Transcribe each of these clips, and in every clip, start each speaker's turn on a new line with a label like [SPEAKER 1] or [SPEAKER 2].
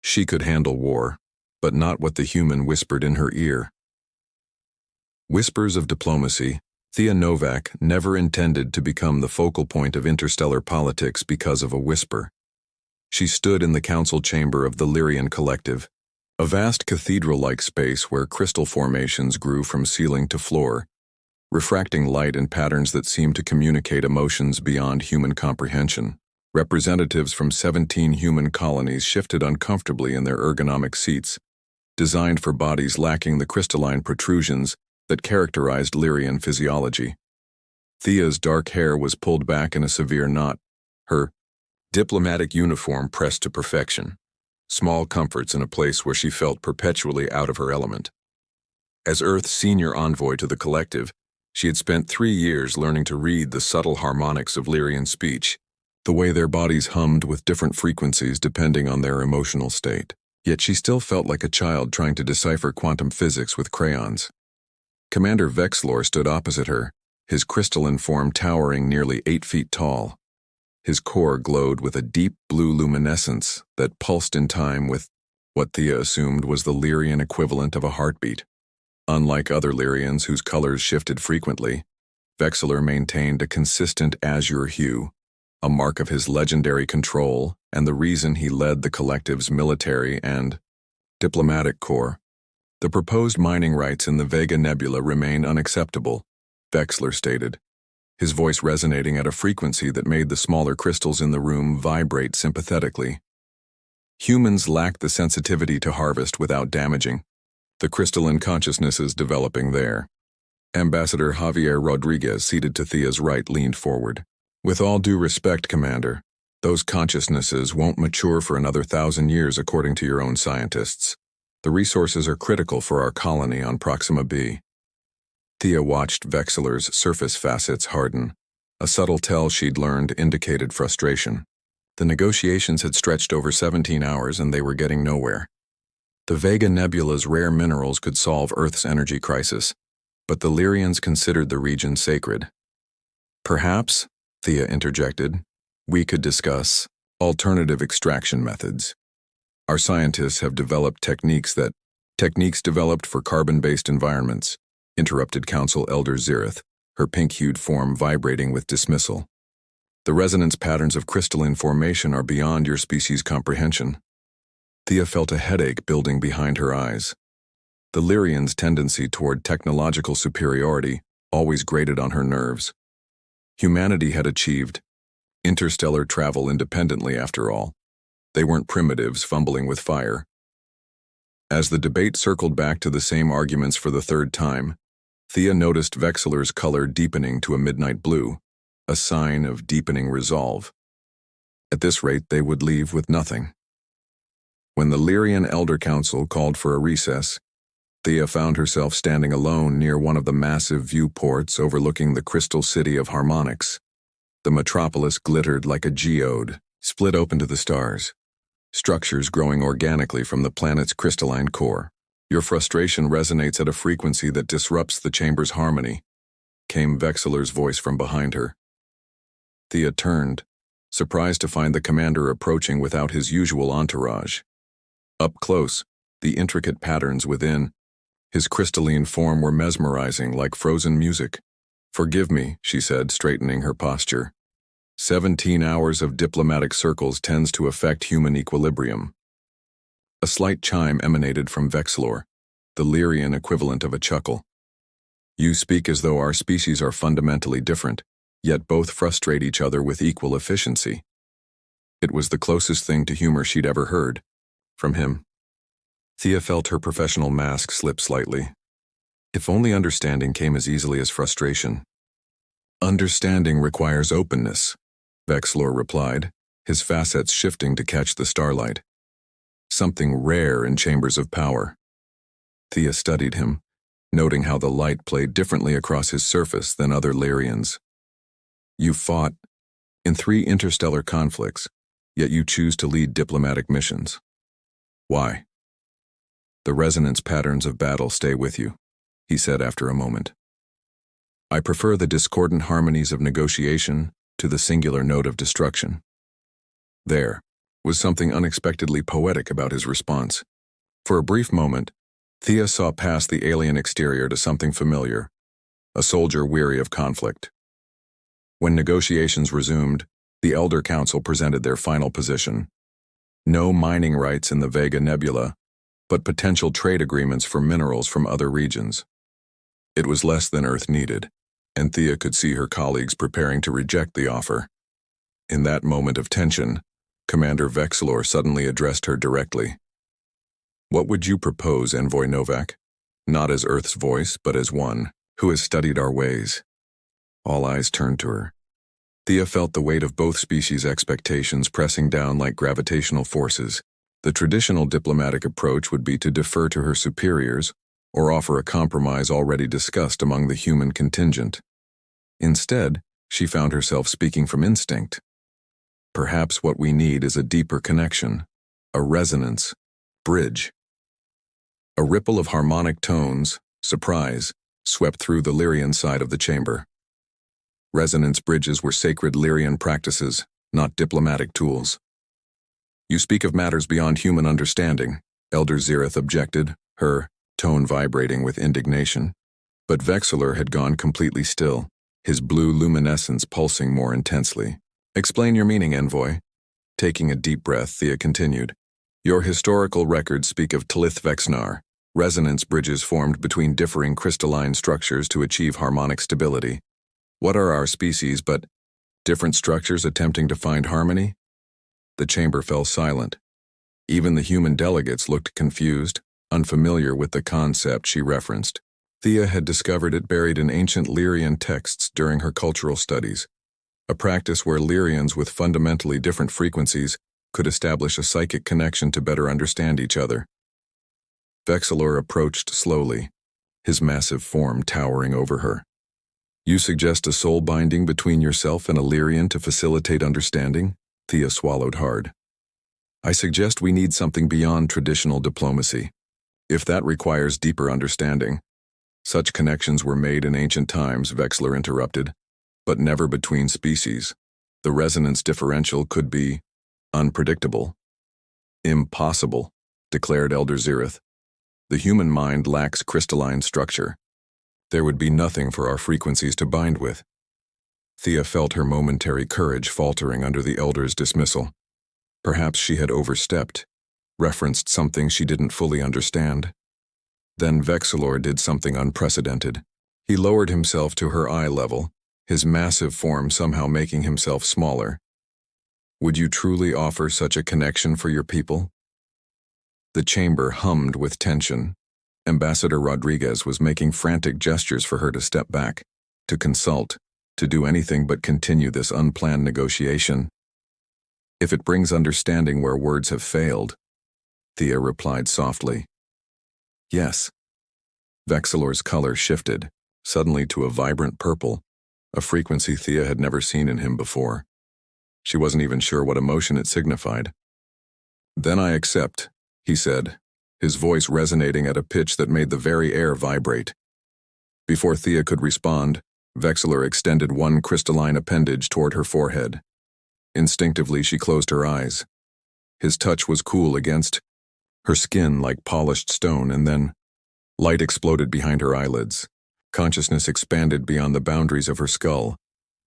[SPEAKER 1] She could handle war, but not what the human whispered in her ear. Whispers of diplomacy. Thea Novak never intended to become the focal point of interstellar politics because of a whisper. She stood in the council chamber of the Lyrian Collective, a vast cathedral-like space where crystal formations grew from ceiling to floor, refracting light in patterns that seemed to communicate emotions beyond human comprehension. Representatives from 17 human colonies shifted uncomfortably in their ergonomic seats, designed for bodies lacking the crystalline protrusions that characterized Lyrian physiology. Thea's dark hair was pulled back in a severe knot, her diplomatic uniform pressed to perfection, small comforts in a place where she felt perpetually out of her element. As Earth's senior envoy to the collective, she had spent 3 years learning to read the subtle harmonics of Lyrian speech, the way their bodies hummed with different frequencies depending on their emotional state. Yet she still felt like a child trying to decipher quantum physics with crayons. Commander Vexlor stood opposite her, his crystalline form towering nearly 8 feet tall. His core glowed with a deep blue luminescence that pulsed in time with what Thea assumed was the Lyrian equivalent of a heartbeat. Unlike other Lyrians whose colors shifted frequently, Vexlor maintained a consistent azure hue, a mark of his legendary control and the reason he led the collective's military and diplomatic corps. The proposed mining rights in the Vega Nebula remain unacceptable, Vexlor stated, his voice resonating at a frequency that made the smaller crystals in the room vibrate sympathetically. Humans lack the sensitivity to harvest without damaging. The crystalline consciousness is developing there. Ambassador Javier Rodriguez, seated to Thea's right, leaned forward. With all due respect, Commander, those consciousnesses won't mature for another 1,000 years according to your own scientists. The resources are critical for our colony on Proxima b. Thea watched Vexlor's surface facets harden. A subtle tell she'd learned indicated frustration. The negotiations had stretched over 17 hours and they were getting nowhere. The Vega Nebula's rare minerals could solve Earth's energy crisis, but the Lyrians considered the region sacred. Perhaps, Thea interjected, we could discuss alternative extraction methods. Our scientists have developed techniques developed for carbon-based environments, interrupted Council Elder Zirith, her pink-hued form vibrating with dismissal. The resonance patterns of crystalline formation are beyond your species' comprehension. Thea felt a headache building behind her eyes. The Lyrians' tendency toward technological superiority always grated on her nerves. Humanity had achieved interstellar travel independently after all. They weren't primitives fumbling with fire. As the debate circled back to the same arguments for the 3rd time, Thea noticed Vexlor's color deepening to a midnight blue, a sign of deepening resolve. At this rate, they would leave with nothing. When the Lyrian Elder Council called for a recess, Thea found herself standing alone near one of the massive viewports overlooking the crystal city of Harmonics. The metropolis glittered like a geode, split open to the stars, structures growing organically from the planet's crystalline core. Your frustration resonates at a frequency that disrupts the chamber's harmony, came Vexlor's voice from behind her. Thea turned, surprised to find the commander approaching without his usual entourage. Up close, the intricate patterns within his crystalline form were mesmerizing like frozen music. Forgive me, she said, straightening her posture. 17 hours of diplomatic circles tends to affect human equilibrium. A slight chime emanated from Vexlor, the Lyrian equivalent of a chuckle. You speak as though our species are fundamentally different, yet both frustrate each other with equal efficiency. It was the closest thing to humor she'd ever heard from him. Thea felt her professional mask slip slightly. If only understanding came as easily as frustration. Understanding requires openness, Vexlor replied, his facets shifting to catch the starlight. Something rare in chambers of power. Thea studied him, noting how the light played differently across his surface than other Lyrians. You fought in 3 interstellar conflicts, yet you choose to lead diplomatic missions. Why? The resonance patterns of battle stay with you, he said after a moment. I prefer the discordant harmonies of negotiation to the singular note of destruction. There, was something unexpectedly poetic about his response. For a brief moment, Thea saw past the alien exterior to something familiar, a soldier weary of conflict. When negotiations resumed, the Elder Council presented their final position. No mining rights in the Vega Nebula, but potential trade agreements for minerals from other regions. It was less than Earth needed, and Thea could see her colleagues preparing to reject the offer. In that moment of tension, Commander Vexilor suddenly addressed her directly. "What would you propose, Envoy Novak? Not as Earth's voice, but as one who has studied our ways." All eyes turned to her. Thea felt the weight of both species' expectations pressing down like gravitational forces. The traditional diplomatic approach would be to defer to her superiors or offer a compromise already discussed among the human contingent. Instead, she found herself speaking from instinct. "Perhaps what we need is a deeper connection, a resonance, bridge." A ripple of harmonic tones, surprise, swept through the Lyrian side of the chamber. Resonance bridges were sacred Lyrian practices, not diplomatic tools. "You speak of matters beyond human understanding," Elder Zirith objected, her tone vibrating with indignation. But Vexilor had gone completely still, his blue luminescence pulsing more intensely. "Explain your meaning, Envoy." Taking a deep breath, Thea continued. "Your historical records speak of Tlith Vexnar, resonance bridges formed between differing crystalline structures to achieve harmonic stability. What are our species but different structures attempting to find harmony?" The chamber fell silent. Even the human delegates looked confused, unfamiliar with the concept she referenced. Thea had discovered it buried in ancient Lyrian texts during her cultural studies, a practice where Lyrians with fundamentally different frequencies could establish a psychic connection to better understand each other. Vexilor approached slowly, his massive form towering over her. "You suggest a soul binding between yourself and a Lyrian to facilitate understanding?" Thea swallowed hard. "I suggest we need something beyond traditional diplomacy. If that requires deeper understanding." "Such connections were made in ancient times," Vexilor interrupted, "but never between species. The resonance differential could be unpredictable." "Impossible," declared Elder Zirith. "The human mind lacks crystalline structure. There would be nothing for our frequencies to bind with." Thea felt her momentary courage faltering under the Elder's dismissal. Perhaps she had overstepped, referenced something she didn't fully understand. Then Vexilor did something unprecedented. He lowered himself to her eye level, his massive form somehow making himself smaller. "Would you truly offer such a connection for your people?" The chamber hummed with tension. Ambassador Rodriguez was making frantic gestures for her to step back, to consult, to do anything but continue this unplanned negotiation. "If it brings understanding where words have failed," Thea replied softly. "Yes." Vexilor's color shifted, suddenly to a vibrant purple, a frequency Thea had never seen in him before. She wasn't even sure what emotion it signified. "Then I accept," he said, his voice resonating at a pitch that made the very air vibrate. Before Thea could respond, Vexilor extended one crystalline appendage toward her forehead. Instinctively, she closed her eyes. His touch was cool against her skin like polished stone, and then light exploded behind her eyelids. Consciousness expanded beyond the boundaries of her skull,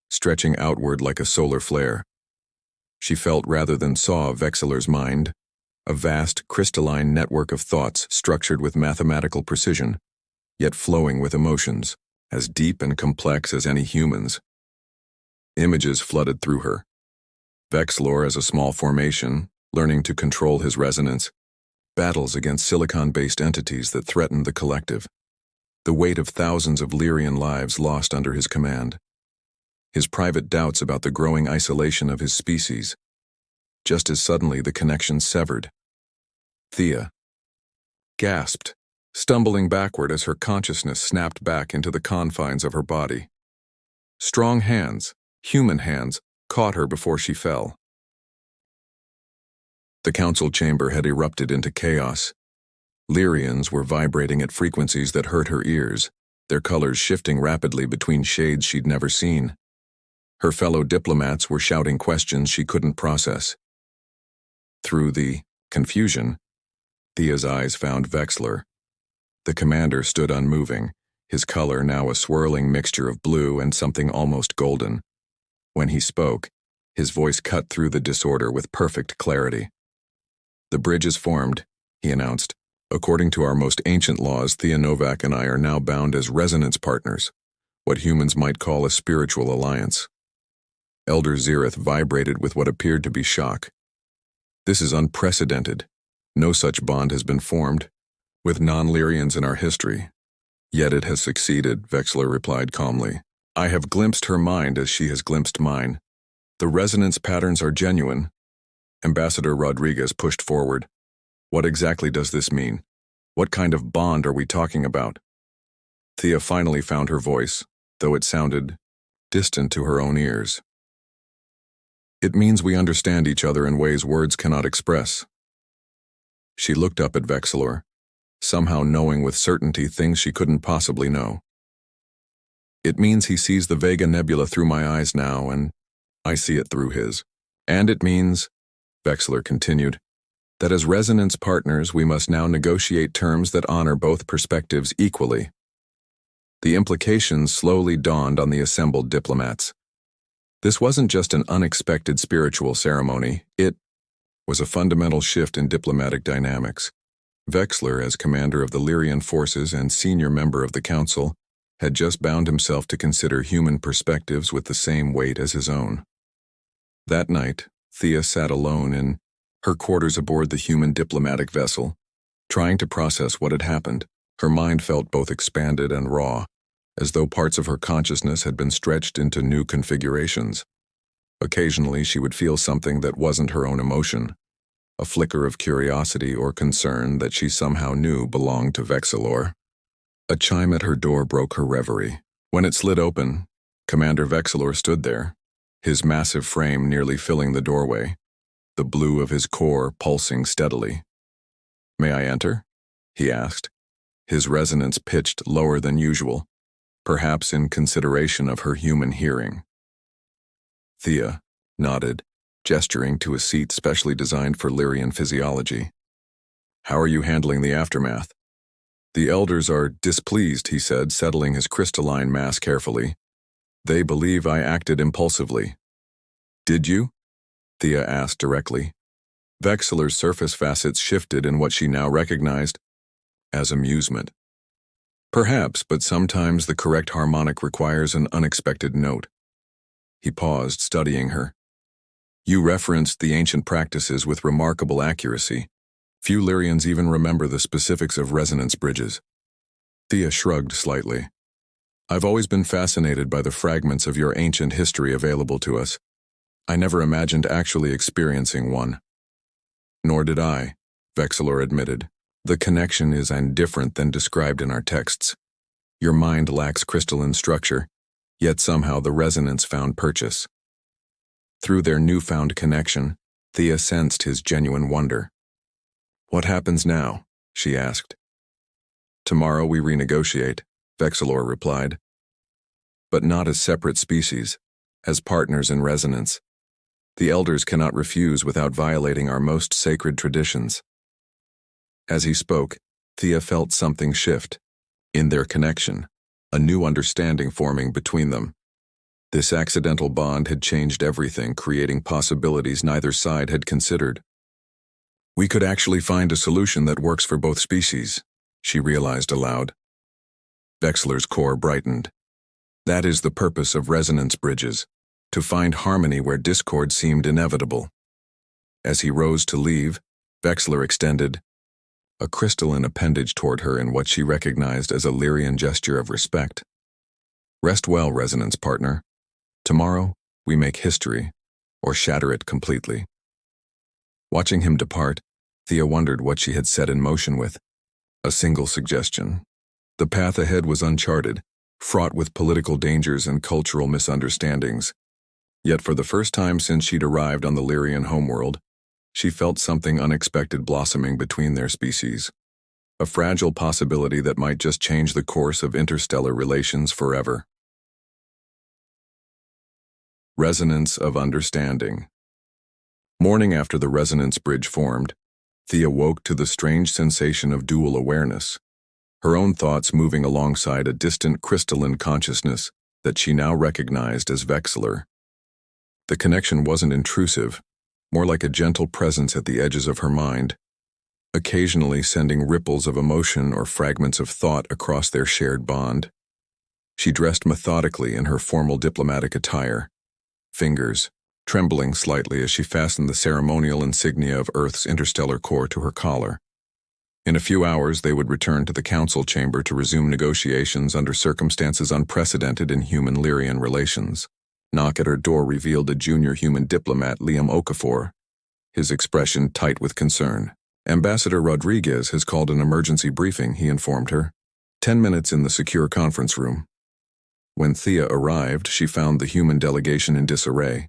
[SPEAKER 1] stretching outward like a solar flare. She felt rather than saw Vexilor's mind, a vast, crystalline network of thoughts structured with mathematical precision, yet flowing with emotions, as deep and complex as any human's. Images flooded through her. Vexilor as a small formation, learning to control his resonance, battles against silicon-based entities that threatened the collective, the weight of thousands of Lyrian lives lost under his command, his private doubts about the growing isolation of his species. Just as suddenly the connection severed. Thea gasped, stumbling backward as her consciousness snapped back into the confines of her body. Strong hands, human hands, caught her before she fell. The council chamber had erupted into chaos. Lyrians were vibrating at frequencies that hurt her ears, their colors shifting rapidly between shades she'd never seen. Her fellow diplomats were shouting questions she couldn't process. Through the confusion, Thea's eyes found Vexler. The commander stood unmoving, his color now a swirling mixture of blue and something almost golden. When he spoke, his voice cut through the disorder with perfect clarity. "The bridge is formed," he announced. "According to our most ancient laws, Thea Novak and I are now bound as resonance partners, what humans might call a spiritual alliance." Elder Zirith vibrated with what appeared to be shock. "This is unprecedented. No such bond has been formed with non-Lyrians in our history. Yet it has succeeded," Vexler replied calmly. "I have glimpsed her mind as she has glimpsed mine. The resonance patterns are genuine." Ambassador Rodriguez pushed forward. "What exactly does this mean? What kind of bond are we talking about?" Thea finally found her voice, though it sounded distant to her own ears. "It means we understand each other in ways words cannot express." She looked up at Vexler, somehow knowing with certainty things she couldn't possibly know. "It means he sees the Vega Nebula through my eyes now, and I see it through his. And it means," Vexler continued, "that as resonance partners we must now negotiate terms that honor both perspectives equally." The implications slowly dawned on the assembled diplomats. This wasn't just an unexpected spiritual ceremony, it was a fundamental shift in diplomatic dynamics. Vexler, as commander of the Lyrian forces and senior member of the council, had just bound himself to consider human perspectives with the same weight as his own. That night, Thea sat alone in her quarters aboard the human diplomatic vessel, trying to process what had happened. Her mind felt both expanded and raw, as though parts of her consciousness had been stretched into new configurations. Occasionally, she would feel something that wasn't her own emotion, a flicker of curiosity or concern that she somehow knew belonged to Vexilor. A chime at her door broke her reverie. When it slid open, Commander Vexilor stood there, his massive frame nearly filling the doorway, the blue of his core pulsing steadily. "May I enter?" he asked, his resonance pitched lower than usual, perhaps in consideration of her human hearing. Thea nodded, gesturing to a seat specially designed for Lyrian physiology. "How are you handling the aftermath?" "The elders are displeased," he said, settling his crystalline mass carefully. "They believe I acted impulsively." "Did you?" Thea asked directly. Vexilor's surface facets shifted in what she now recognized as amusement. "Perhaps, but sometimes the correct harmonic requires an unexpected note." He paused, studying her. "You referenced the ancient practices with remarkable accuracy. Few Lyrians even remember the specifics of resonance bridges." Thea shrugged slightly. "I've always been fascinated by the fragments of your ancient history available to us. I never imagined actually experiencing one." "Nor did I," Vexilor admitted. "The connection is different than described in our texts. Your mind lacks crystalline structure, yet somehow the resonance found purchase." Through their newfound connection, Thea sensed his genuine wonder. "What happens now?" she asked. "Tomorrow we renegotiate," Vexilor replied. "But not as separate species, as partners in resonance. The elders cannot refuse without violating our most sacred traditions." As he spoke, Thea felt something shift. In their connection, a new understanding forming between them. This accidental bond had changed everything, creating possibilities neither side had considered. "We could actually find a solution that works for both species," she realized aloud. Vexilor's core brightened. "That is the purpose of resonance bridges, to find harmony where discord seemed inevitable." As he rose to leave, Vexilor extended a crystalline appendage toward her in what she recognized as a Lyrian gesture of respect. "Rest well, resonance partner. Tomorrow, we make history, or shatter it completely." Watching him depart, Thea wondered what she had set in motion with. A single suggestion. The path ahead was uncharted, fraught with political dangers and cultural misunderstandings. Yet for the first time since she'd arrived on the Lyrian homeworld, she felt something unexpected blossoming between their species. A fragile possibility that might just change the course of interstellar relations forever. Resonance of understanding. Morning after the resonance bridge formed, Thea woke to the strange sensation of dual awareness, her own thoughts moving alongside a distant crystalline consciousness that she now recognized as Vexler. The connection wasn't intrusive, more like a gentle presence at the edges of her mind, occasionally sending ripples of emotion or fragments of thought across their shared bond. She dressed methodically in her formal diplomatic attire, fingers trembling slightly as she fastened the ceremonial insignia of Earth's interstellar core to her collar. In a few hours, they would return to the council chamber to resume negotiations under circumstances unprecedented in human-Lyrian relations. Knock at her door revealed a junior human diplomat, Liam Okafor, his expression tight with concern. Ambassador Rodriguez has called an emergency briefing, he informed her. 10 minutes in the secure conference room. When Thea arrived, she found the human delegation in disarray.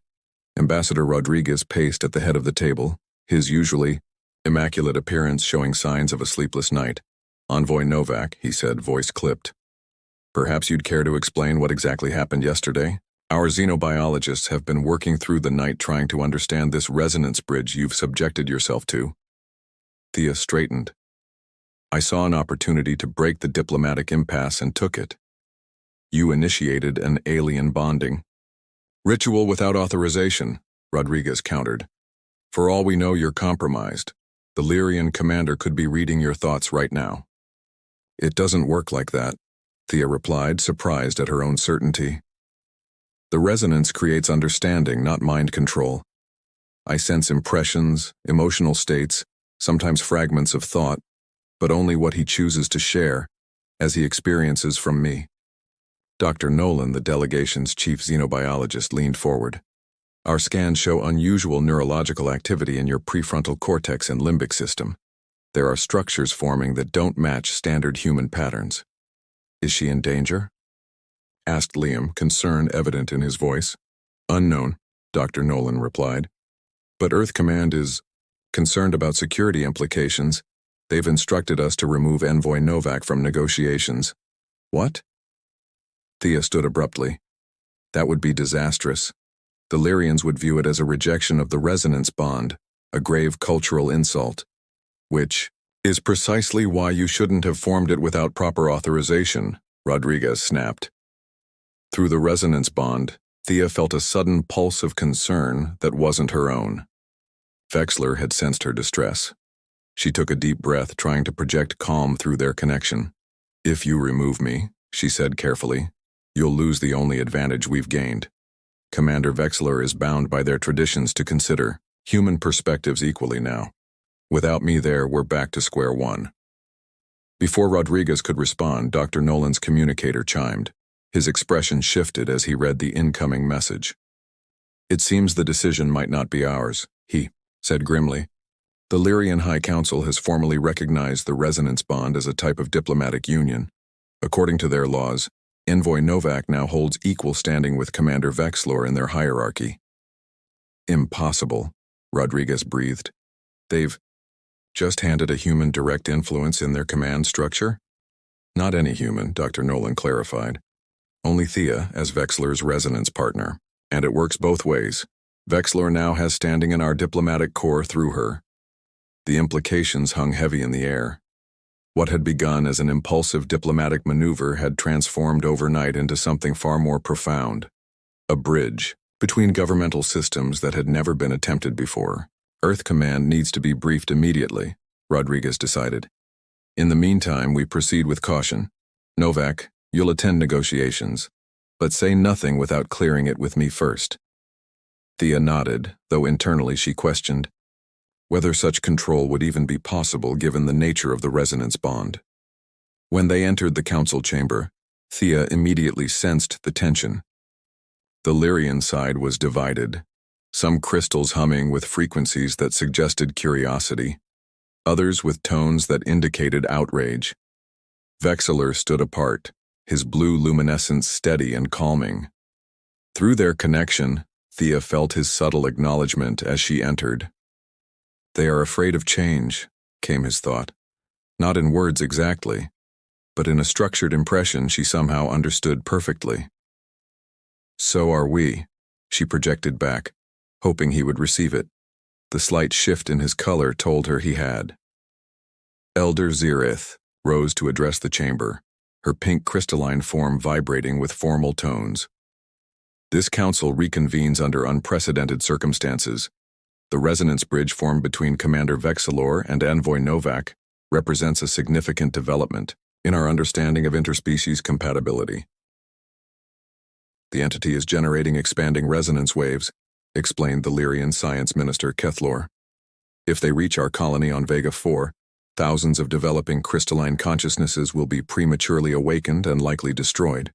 [SPEAKER 1] Ambassador Rodriguez paced at the head of the table, his usually immaculate appearance showing signs of a sleepless night. Envoy Novak, he said, voice clipped. Perhaps you'd care to explain what exactly happened yesterday? Our xenobiologists have been working through the night trying to understand this resonance bridge you've subjected yourself to. Thea straightened. I saw an opportunity to break the diplomatic impasse and took it. You initiated an alien bonding. Ritual without authorization, Rodriguez countered. For all we know, you're compromised. The Lyrian commander could be reading your thoughts right now. It doesn't work like that, Thea replied, surprised at her own certainty. The resonance creates understanding, not mind control. I sense impressions, emotional states, sometimes fragments of thought, but only what he chooses to share, as he experiences from me. Dr. Nolan, the delegation's chief xenobiologist, leaned forward. Our scans show unusual neurological activity in your prefrontal cortex and limbic system. There are structures forming that don't match standard human patterns. Is she in danger? Asked Liam, concern evident in his voice. Unknown, Dr. Nolan replied. But Earth Command is concerned about security implications. They've instructed us to remove Envoy Novak from negotiations. What? Thea stood abruptly. That would be disastrous. The Lyrians would view it as a rejection of the resonance bond, a grave cultural insult. Which is precisely why you shouldn't have formed it without proper authorization, Rodriguez snapped. Through the resonance bond, Thea felt a sudden pulse of concern that wasn't her own. Vexler had sensed her distress. She took a deep breath, trying to project calm through their connection. If you remove me, she said carefully, you'll lose the only advantage we've gained. Commander Vexler is bound by their traditions to consider human perspectives equally now. Without me there, we're back to square one. Before Rodriguez could respond, Dr. Nolan's communicator chimed. His expression shifted as he read the incoming message. It seems the decision might not be ours, he said grimly. The Lyrian High Council has formally recognized the resonance bond as a type of diplomatic union. According to their laws, Envoy Novak now holds equal standing with Commander Vexler in their hierarchy. Impossible, Rodriguez breathed. They've just handed a human direct influence in their command structure? Not any human, Dr. Nolan clarified. Only Thea as Vexler's resonance partner. And it works both ways. Vexler now has standing in our diplomatic corps through her. The implications hung heavy in the air. What had begun as an impulsive diplomatic maneuver had transformed overnight into something far more profound. A bridge between governmental systems that had never been attempted before. Earth Command needs to be briefed immediately, Rodriguez decided. In the meantime, we proceed with caution. Novak, you'll attend negotiations, but say nothing without clearing it with me first. Thea nodded, though internally she questioned whether such control would even be possible given the nature of the resonance bond. When they entered the council chamber, Thea immediately sensed the tension. The Lyrian side was divided, some crystals humming with frequencies that suggested curiosity, others with tones that indicated outrage. Vexler stood apart, his blue luminescence steady and calming. Through their connection, Thea felt his subtle acknowledgement as she entered. They are afraid of change, came his thought. Not in words exactly, but in a structured impression she somehow understood perfectly. So are we, she projected back, hoping he would receive it. The slight shift in his color told her he had. Elder Zirith rose to address the chamber, her pink crystalline form vibrating with formal tones. This council reconvenes under unprecedented circumstances. The resonance bridge formed between Commander Vexilor and Envoy Novak represents a significant development in our understanding of interspecies compatibility. The entity is generating expanding resonance waves, explained the Lyrian Science Minister Kethlor. If they reach our colony on Vega 4, thousands of developing crystalline consciousnesses will be prematurely awakened and likely destroyed.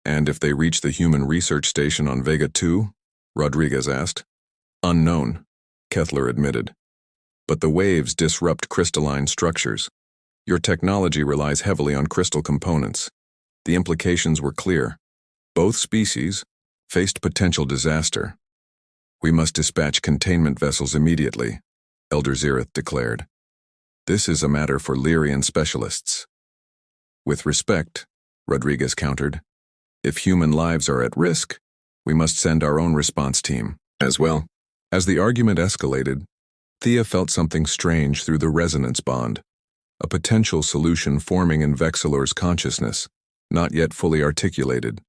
[SPEAKER 1] And if they reach the human research station on Vega 2? Rodriguez asked. Unknown, Kethler admitted. But the waves disrupt crystalline structures. Your technology relies heavily on crystal components. The implications were clear. Both species faced potential disaster. We must dispatch containment vessels immediately, Elder Zirith declared. This is a matter for Lyrian specialists. With respect, Rodriguez countered, if human lives are at risk, we must send our own response team as well. As the argument escalated, Thea felt something strange through the resonance bond, a potential solution forming in Vexilor's consciousness, not yet fully articulated.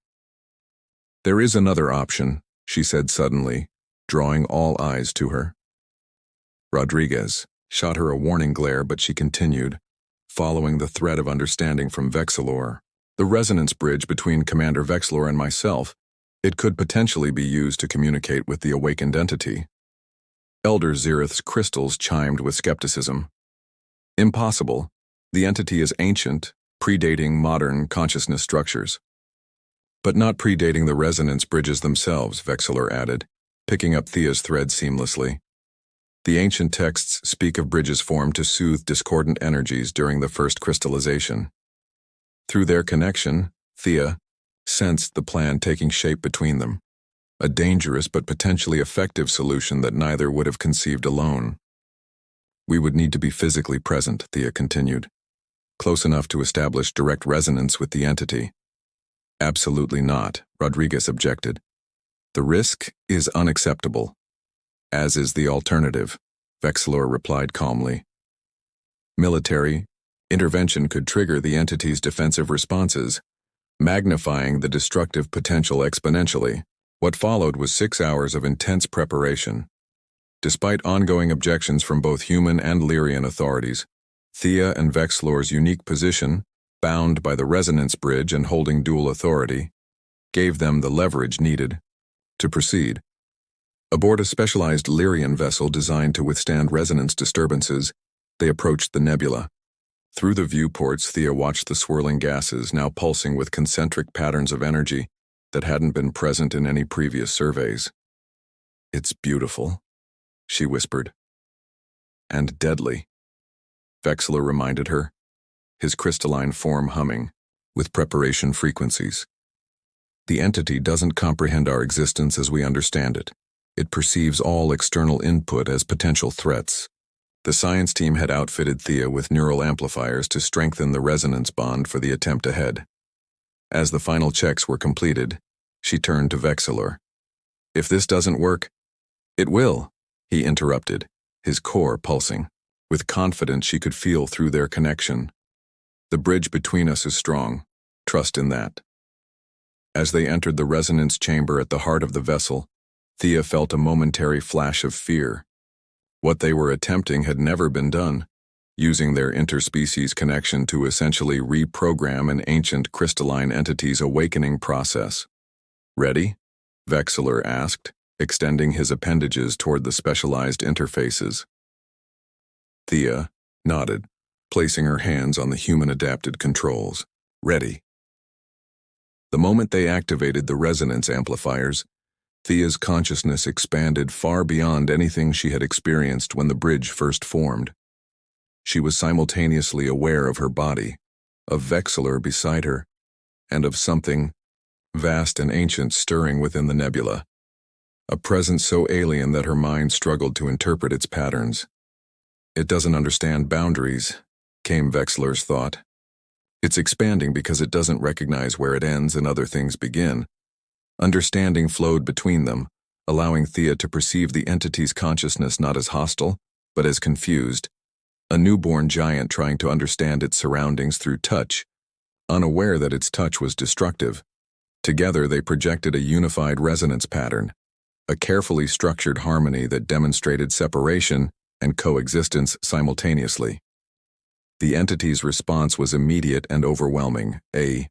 [SPEAKER 1] There is another option, she said suddenly, drawing all eyes to her. Rodriguez shot her a warning glare, but she continued, following the thread of understanding from Vexilor. The resonance bridge between Commander Vexilor and myself, it could potentially be used to communicate with the awakened entity. Elder Zirith's crystals chimed with skepticism. Impossible. The entity is ancient, predating modern consciousness structures. But not predating the resonance bridges themselves, Vexilor added, picking up Thea's thread seamlessly. The ancient texts speak of bridges formed to soothe discordant energies during the first crystallization. Through their connection, Thea sensed the plan taking shape between them, a dangerous but potentially effective solution that neither would have conceived alone. We would need to be physically present, Thea continued, close enough to establish direct resonance with the entity. Absolutely not, Rodriguez objected. The risk is unacceptable, as is the alternative, Vexilor replied calmly. Military intervention could trigger the entity's defensive responses, magnifying the destructive potential exponentially. What followed was 6 hours of intense preparation. Despite ongoing objections from both human and Lyrian authorities, Thea and Vexilor's unique position, bound by the resonance bridge and holding dual authority, gave them the leverage needed to proceed. Aboard a specialized Lyrian vessel designed to withstand resonance disturbances, they approached the nebula. Through the viewports, Thea watched the swirling gases now pulsing with concentric patterns of energy that hadn't been present in any previous surveys. It's beautiful, she whispered. And deadly, Vexilor reminded her, his crystalline form humming with preparation frequencies. The entity doesn't comprehend our existence as we understand it. It perceives all external input as potential threats. The science team had outfitted Thea with neural amplifiers to strengthen the resonance bond for the attempt ahead. As the final checks were completed, she turned to Vexilor. If this doesn't work, it will, he interrupted, his core pulsing. With confidence she could feel through their connection. The bridge between us is strong. Trust in that. As they entered the resonance chamber at the heart of the vessel, Thea felt a momentary flash of fear. What they were attempting had never been done, using their interspecies connection to essentially reprogram an ancient crystalline entity's awakening process. Ready? Vexilor asked, extending his appendages toward the specialized interfaces. Thea nodded, placing her hands on the human-adapted controls. Ready. The moment they activated the resonance amplifiers, Thea's consciousness expanded far beyond anything she had experienced when the bridge first formed. She was simultaneously aware of her body, of Vexilor beside her, and of something vast and ancient stirring within the nebula, a presence so alien that her mind struggled to interpret its patterns. It doesn't understand boundaries, came Vexilor's thought. It's expanding because it doesn't recognize where it ends and other things begin. Understanding flowed between them, allowing Thea to perceive the entity's consciousness not as hostile, but as confused, a newborn giant trying to understand its surroundings through touch, unaware that its touch was destructive. Together they projected a unified resonance pattern, a carefully structured harmony that demonstrated separation and coexistence simultaneously. The entity's response was immediate and overwhelming, a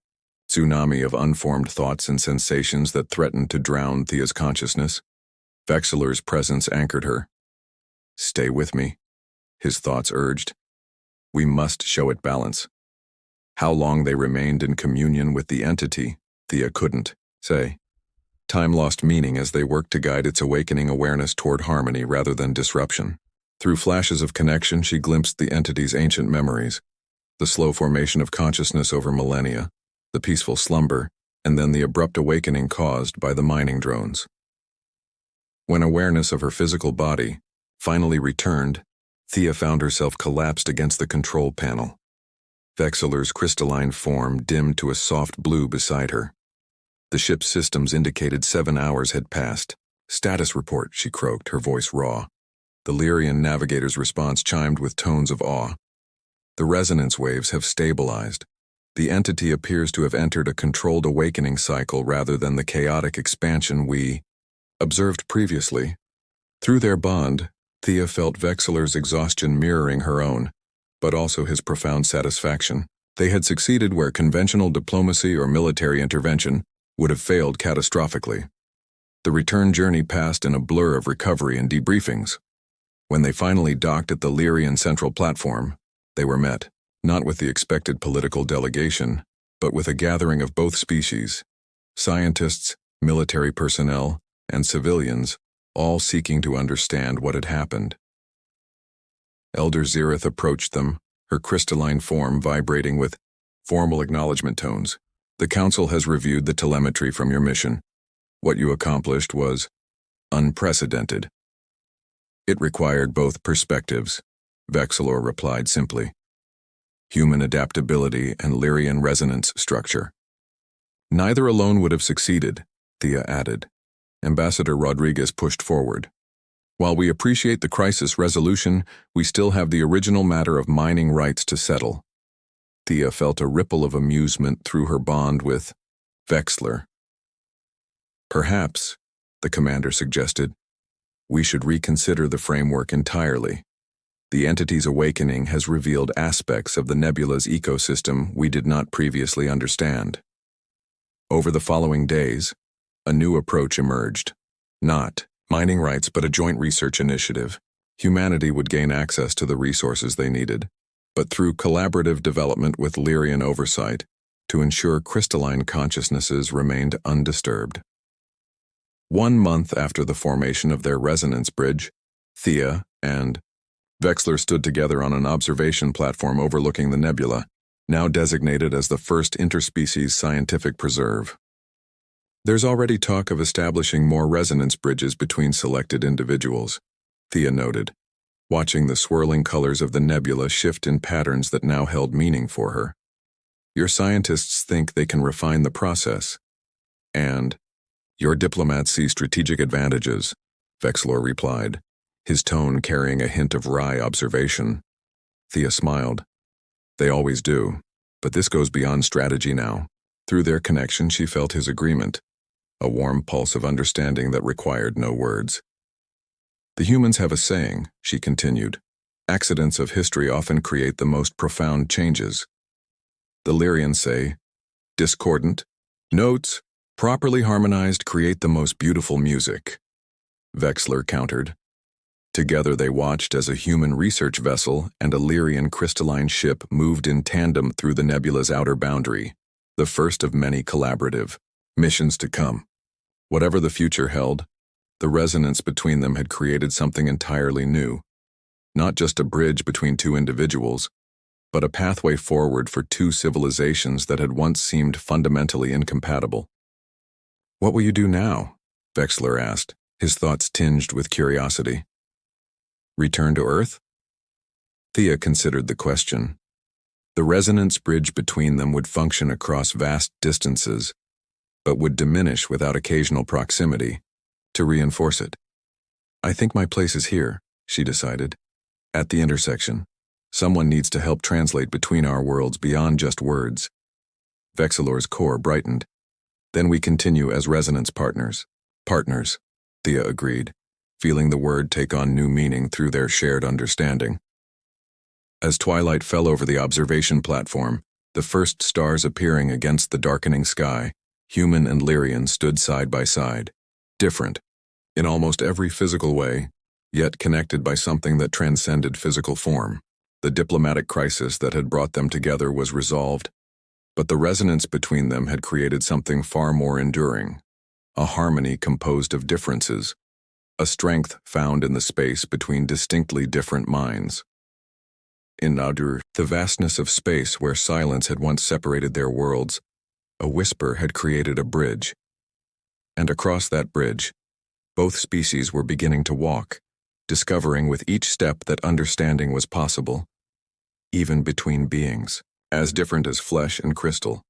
[SPEAKER 1] tsunami of unformed thoughts and sensations that threatened to drown Thea's consciousness. Vexilor's presence anchored her. "Stay with me," his thoughts urged. "We must show it balance." How long they remained in communion with the entity, Thea couldn't say. Time lost meaning as they worked to guide its awakening awareness toward harmony rather than disruption. Through flashes of connection, she glimpsed the entity's ancient memories, the slow formation of consciousness over millennia, the peaceful slumber, and then the abrupt awakening caused by the mining drones. When awareness of her physical body finally returned, Thea found herself collapsed against the control panel. Vexilor's crystalline form dimmed to a soft blue beside her. The ship's systems indicated 7 hours had passed. "Status report," she croaked, her voice raw. The Lyrian navigator's response chimed with tones of awe. "The resonance waves have stabilized. The entity appears to have entered a controlled awakening cycle rather than the chaotic expansion we observed previously." Through their bond, Thea felt Vexilor's exhaustion mirroring her own, but also his profound satisfaction. They had succeeded where conventional diplomacy or military intervention would have failed catastrophically. The return journey passed in a blur of recovery and debriefings. When they finally docked at the Lyrian central platform, they were met, not with the expected political delegation, but with a gathering of both species, scientists, military personnel, and civilians, all seeking to understand what had happened. Elder Zirith approached them, her crystalline form vibrating with formal acknowledgement tones. "The Council has reviewed the telemetry from your mission. What you accomplished was unprecedented." "It required both perspectives," Vexilor replied simply. "Human adaptability and Lyrian resonance structure." "Neither alone would have succeeded," Thea added. Ambassador Rodriguez pushed forward. "While we appreciate the crisis resolution, we still have the original matter of mining rights to settle." Thea felt a ripple of amusement through her bond with Vexilor. "Perhaps," the commander suggested, "we should reconsider the framework entirely. The entity's awakening has revealed aspects of the nebula's ecosystem we did not previously understand." Over the following days, a new approach emerged. Not mining rights, but a joint research initiative. Humanity would gain access to the resources they needed, but through collaborative development with Lyrian oversight, to ensure crystalline consciousnesses remained undisturbed. 1 month after the formation of their resonance bridge, Thea and Vexilor stood together on an observation platform overlooking the nebula, now designated as the first interspecies scientific preserve. "There's already talk of establishing more resonance bridges between selected individuals," Thea noted, watching the swirling colors of the nebula shift in patterns that now held meaning for her. "Your scientists think they can refine the process, and your diplomats see strategic advantages," Vexilor replied, his tone carrying a hint of wry observation. Thea smiled. "They always do, but this goes beyond strategy now." Through their connection, she felt his agreement, a warm pulse of understanding that required no words. "The humans have a saying," she continued. "Accidents of history often create the most profound changes. The Lyrians say, discordant notes, properly harmonized, create the most beautiful music." Vexilor countered. Together they watched as a human research vessel and a Lyrian crystalline ship moved in tandem through the nebula's outer boundary, the first of many collaborative missions to come. Whatever the future held, the resonance between them had created something entirely new. Not just a bridge between two individuals, but a pathway forward for two civilizations that had once seemed fundamentally incompatible. "What will you do now?" Vexilor asked, his thoughts tinged with curiosity. "Return to Earth?" Thea considered the question. The resonance bridge between them would function across vast distances, but would diminish without occasional proximity, to reinforce it. I think my place is here, she decided. At the intersection. Someone needs to help translate between our worlds beyond just words. Vexilor's core brightened. Then we continue as resonance partners. Partners, Thea agreed, feeling the word take on new meaning through their shared understanding. As twilight fell over the observation platform, the first stars appearing against the darkening sky, human and Lyrian stood side by side, different, in almost every physical way, yet connected by something that transcended physical form. The diplomatic crisis that had brought them together was resolved, but the resonance between them had created something far more enduring, a harmony composed of differences, a strength found in the space between distinctly different minds. In Nadur, the vastness of space where silence had once separated their worlds, a whisper had created a bridge. And across that bridge, both species were beginning to walk, discovering with each step that understanding was possible, even between beings, as different as flesh and crystal.